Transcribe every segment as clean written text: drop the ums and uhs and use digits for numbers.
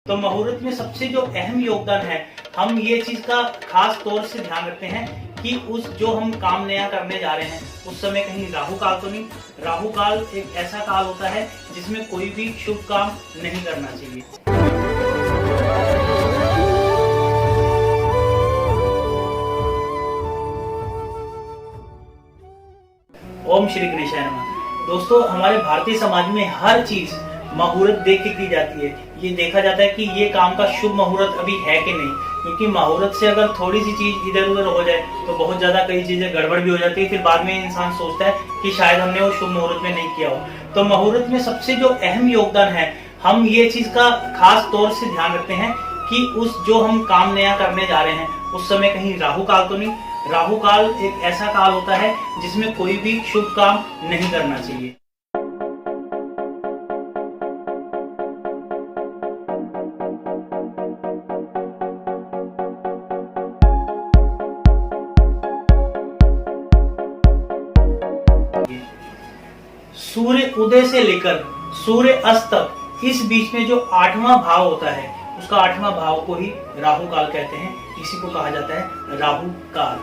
तो मुहूर्त में सबसे जो अहम योगदान है, हम ये चीज का खास तौर से ध्यान रखते हैं कि उस जो हम काम नया करने जा रहे हैं उस समय कहीं राहु काल तो नहीं। राहु काल एक ऐसा काल होता है जिसमें कोई भी शुभ काम नहीं करना चाहिए। ओम श्री गणेशाय नमः। दोस्तों, हमारे भारतीय समाज में हर चीज मुहूर्त देख के की जाती है। ये देखा जाता है कि ये काम का शुभ मुहूर्त अभी है कि नहीं, क्योंकि मुहूर्त से अगर थोड़ी सी चीज इधर उधर हो जाए तो बहुत ज्यादा कई चीजें गड़बड़ भी हो जाती है। फिर बाद में इंसान सोचता है कि शायद हमने वो शुभ मुहूर्त में नहीं किया हो। तो मुहूर्त में सबसे जो अहम योगदान है, हम ये चीज का खास तौर से ध्यान रखते हैं कि उस जो हम काम नया करने जा रहे हैं उस समय कहीं राहु काल तो नहीं। राहु काल एक ऐसा काल होता है जिसमें कोई भी शुभ काम नहीं करना चाहिए। सूर्य उदय से लेकर सूर्य अस्त तक इस बीच में जो 8वां भाव होता है उसका 8वां भाव को ही राहु काल कहते हैं। इसी को कहा जाता है राहु काल।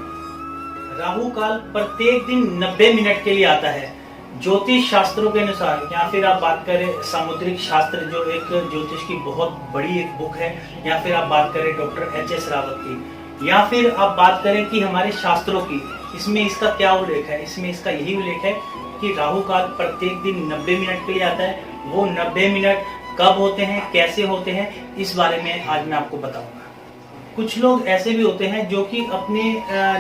राहु काल प्रत्येक दिन 90 मिनट के लिए आता है। ज्योतिष शास्त्रों के अनुसार, या फिर आप बात करें सामुद्रिक शास्त्र जो एक ज्योतिष की बहुत बड़ी एक बुक है, या फिर आप बात करें डॉक्टर एच.एस. रावत की, या फिर आप बात करें कि हमारे शास्त्रों की, इसमें इसका क्या उल्लेख है? इसमें इसका यही उल्लेख है कि राहु काल प्रत्येक दिन 90 मिनट के लिए आता है। वो 90 मिनट कब होते हैं, कैसे होते हैं, इस बारे में आज मैं आपको बताऊंगा। कुछ लोग ऐसे भी होते हैं जो कि अपने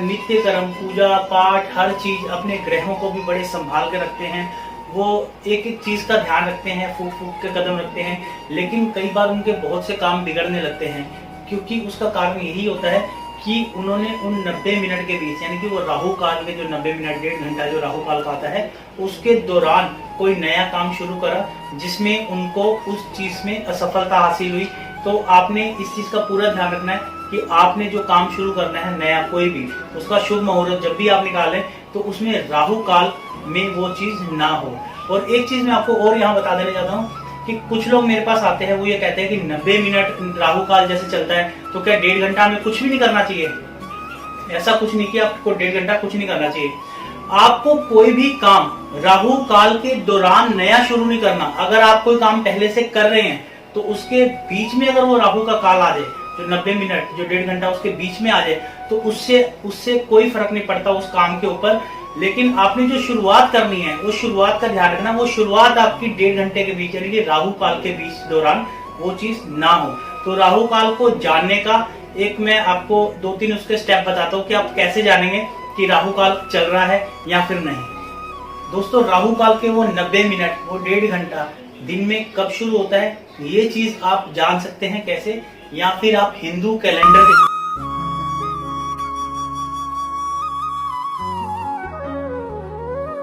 नित्य कर्म, पूजा पाठ, हर चीज, अपने ग्रहों को भी बड़े संभाल के रखते हैं। वो एक एक चीज का ध्यान रखते हैं, फूक फूक के कदम रखते हैं, लेकिन कई बार उनके बहुत से काम बिगड़ने लगते हैं, क्योंकि उसका कारण यही होता है कि उन्होंने उन 90 मिनट के बीच, यानी कि वो राहु काल के जो 90 मिनट, 1.5 घंटा जो राहु काल का आता है, उसके दौरान कोई नया काम शुरू करा जिसमें उनको उस चीज में असफलता हासिल हुई। तो आपने इस चीज का पूरा ध्यान रखना है कि आपने जो काम शुरू करना है नया कोई भी, उसका शुभ मुहूर्त जब भी आप निकालें तो उसमें राहु काल में वो चीज ना हो। और एक चीज मैं आपको और यहाँ बता देना चाहता हूँ कि कुछ लोग मेरे पास आते हैं, वो ये कहते हैं कि 90 मिनट राहु काल जैसे चलता है तो क्या 1.5 घंटा में कुछ भी नहीं करना चाहिए? ऐसा कुछ नहीं कि आपको 1.5 घंटा कुछ नहीं करना चाहिए। आपको कोई भी काम राहु काल के दौरान नया शुरू नहीं करना। अगर आप कोई काम पहले से कर रहे हैं तो उसके बीच में अगर वो राहु का काल आ जाए, जो 90 मिनट, जो 1.5 घंटा उसके बीच में आ जाए, तो उससे कोई फर्क नहीं पड़ता उस काम के ऊपर। लेकिन आपने जो शुरुआत करनी है उस शुरुआत का ध्यान रखना। वो शुरुआत आपकी 1.5 घंटे के बीच, यानी कि राहु काल के बीच दौरान वो चीज ना हो। तो राहु काल को जानने का एक मैं आपको 2-3 उसके स्टेप बताता हूँ कि आप कैसे जानेंगे कि राहु काल चल रहा है या फिर नहीं। दोस्तों, राहु काल के वो 90 मिनट, वो 1.5 घंटा दिन में कब शुरू होता है, ये चीज आप जान सकते हैं कैसे? या फिर आप हिंदू कैलेंडर के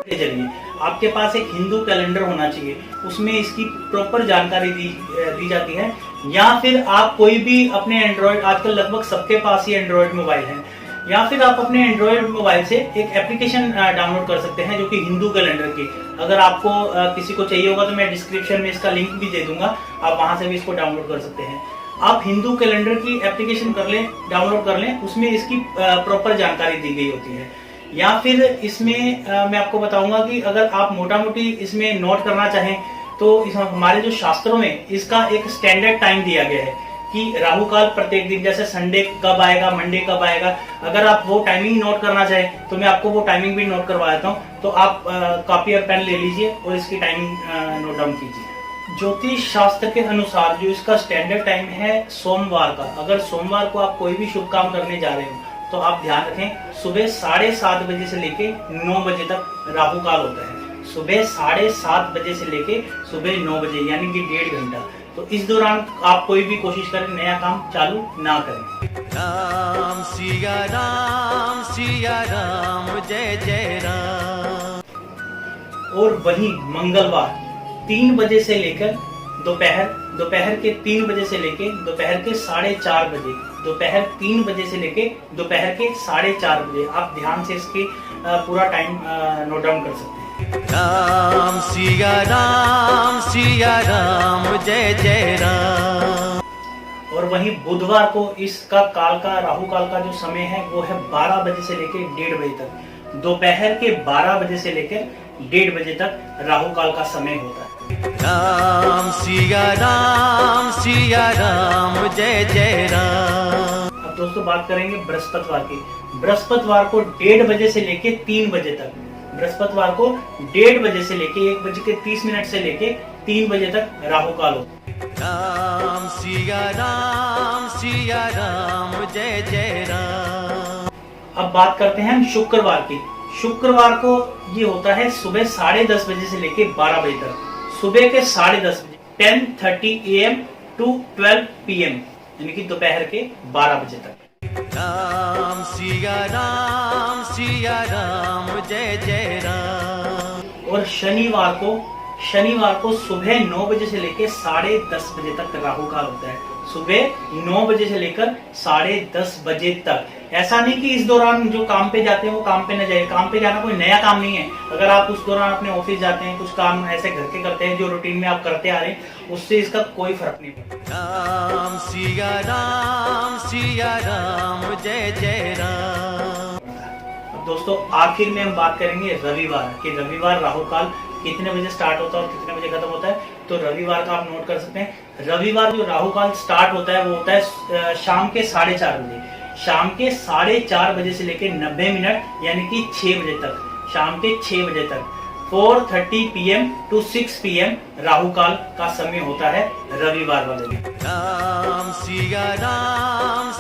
चलिए, आपके पास एक हिंदू कैलेंडर होना चाहिए, उसमें इसकी प्रॉपर जानकारी दी जाती है। या फिर आप कोई भी अपने एंड्रॉइड, आजकल लगभग सबके पास ही एंड्रॉइड मोबाइल है, या फिर आप अपने एंड्रॉइड मोबाइल से एक एप्लीकेशन डाउनलोड कर सकते हैं जो कि हिंदू कैलेंडर की। अगर आपको किसी को चाहिए होगा तो मैं डिस्क्रिप्शन में इसका लिंक भी दे दूंगा, आप वहां से भी इसको डाउनलोड कर सकते हैं। आप हिंदू कैलेंडर की एप्लीकेशन कर लें, डाउनलोड कर लें, उसमें इसकी प्रॉपर जानकारी दी गई होती है। या फिर इसमें मैं आपको बताऊंगा कि अगर आप मोटा मोटी इसमें नोट करना चाहें तो हमारे जो शास्त्रों में इसका एक स्टैंडर्ड टाइम दिया गया है कि राहु काल प्रत्येक दिन, जैसे संडे कब आएगा, मंडे कब आएगा, अगर आप वो टाइमिंग नोट करना चाहें तो मैं आपको वो टाइमिंग भी नोट करवा देता हूँ। तो आप कॉपी और पेन ले लीजिए और इसकी टाइमिंग नोट डाउन कीजिए। ज्योतिष शास्त्र के अनुसार जो इसका स्टैंडर्ड टाइम है सोमवार का, अगर सोमवार को आप कोई भी शुभ काम करने जा रहे हो तो आप ध्यान रखें, सुबह 7:30 बजे से लेके 9 बजे तक राहु काल होता है। सुबह 7:30 बजे से लेके सुबह 9 बजे, यानी कि 1.5 घंटा। तो इस दौरान आप कोई भी कोशिश करें, नया काम चालू ना करें। राम सिया राम जय जय राम। और वहीं मंगलवार 3 बजे से लेकर दोपहर के 3 बजे से लेके दोपहर के 4:30 बजे, दोपहर 3 बजे से लेके दोपहर के 4:30 बजे, आप ध्यान से इसके पूरा टाइम नोट डाउन कर सकते हैं। राम सिया राम जय जय राम। और वहीं बुधवार को इसका काल का राहु काल का जो समय है वो है 12 बजे से लेकर 1:30 बजे तक। दोपहर के 12 बजे से लेकर 1:30 बजे तक राहु काल का समय होता है। राम सिया राम जय जय राम। अब दोस्तों बात करेंगे बृहस्पतिवार की। बृहस्पतिवार को 1:30 बजे से लेके 3 बजे तक, बृहस्पतिवार को 1:30 बजे से लेके 1:30 से लेके 3 बजे तक राहु काल होता है। राम सिया राम जय जय राम। अब बात करते हैं हम शुक्रवार की। शुक्रवार को ये होता है सुबह 10:30 बजे से लेके 12 बजे तक। सुबह के 10:30 बजे 10:30 AM to 12 PM, यानी कि दोपहर के 12 बजे तक। राम सिया राम जय जय राम। और शनिवार को सुबह 9 बजे से लेकर 10:30 बजे तक राहु काल होता है। सुबह 9 बजे से लेकर 10:30 बजे तक। ऐसा नहीं कि इस दौरान जो काम पे जाते हैं वो काम पे न जाए। काम पे जाना कोई नया काम नहीं है। अगर आप उस दौरान अपने ऑफिस जाते हैं, कुछ काम ऐसे घर के करते हैं जो रूटीन में आप करते आ रहे हैं, उससे इसका कोई फर्क नहीं पड़ता। राम सिया राम जय जय राम। अब दोस्तों आखिर में हम बात करेंगे रविवार कि रविवार राहु काल कितने बजे स्टार्ट होता है और कितने बजे खत्म होता है। तो रविवार का आप नोट कर सकते हैं। रविवार जो राहु काल स्टार्ट होता है वो होता है शाम के 4:30 बजे। शाम के 4:30 बजे से लेकर 90 मिनट यानी कि 6 बजे तक, शाम के 6 बजे तक 4:30 PM to 6 PM राहु काल का समय होता है रविवार वाले दिन। राम सिया राम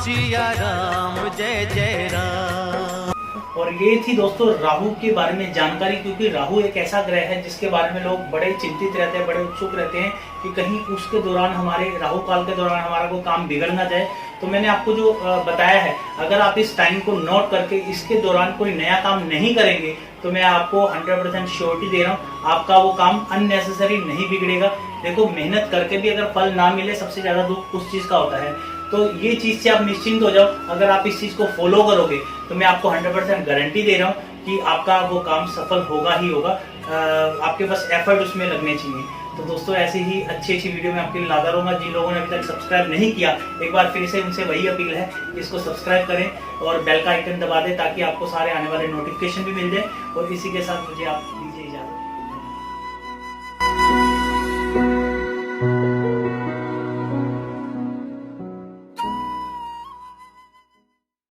जय जय राम। और ये थी दोस्तों राहु के बारे में जानकारी, क्योंकि राहु एक ऐसा ग्रह है जिसके बारे में लोग बड़े चिंतित रहते हैं, बड़े उत्सुक रहते हैं कि कहीं उसके दौरान हमारे राहु काल के दौरान हमारा कोई काम बिगड़ ना जाए। तो मैंने आपको जो बताया है, अगर आप इस टाइम को नोट करके इसके दौरान कोई नया काम नहीं करेंगे तो मैं आपको 100% श्योरिटी दे रहा हूँ आपका वो काम अननेसेसरी नहीं बिगड़ेगा। देखो मेहनत करके भी अगर फल ना मिले, सबसे ज्यादा दुख उस चीज का होता है। तो ये चीज से आप निश्चिंत हो जाओ। अगर आप इस चीज को फॉलो करोगे तो मैं आपको 100% गारंटी दे रहा हूँ कि आपका वो काम सफल होगा ही होगा। आपके बस एफर्ट उसमें लगने चाहिए। तो दोस्तों ऐसे ही अच्छी वीडियो में आपके लिए लाता रहूंगा। जिन लोगों ने अभी तक सब्सक्राइब नहीं किया, एक बार फिर से उनसे वही अपील है कि इसको सब्सक्राइब करें और बेल का आइकन दबा दें ताकि आपको सारे आने वाले नोटिफिकेशन भी मिल जाए। और इसी के साथ मुझे आप दीजिए इजाजत।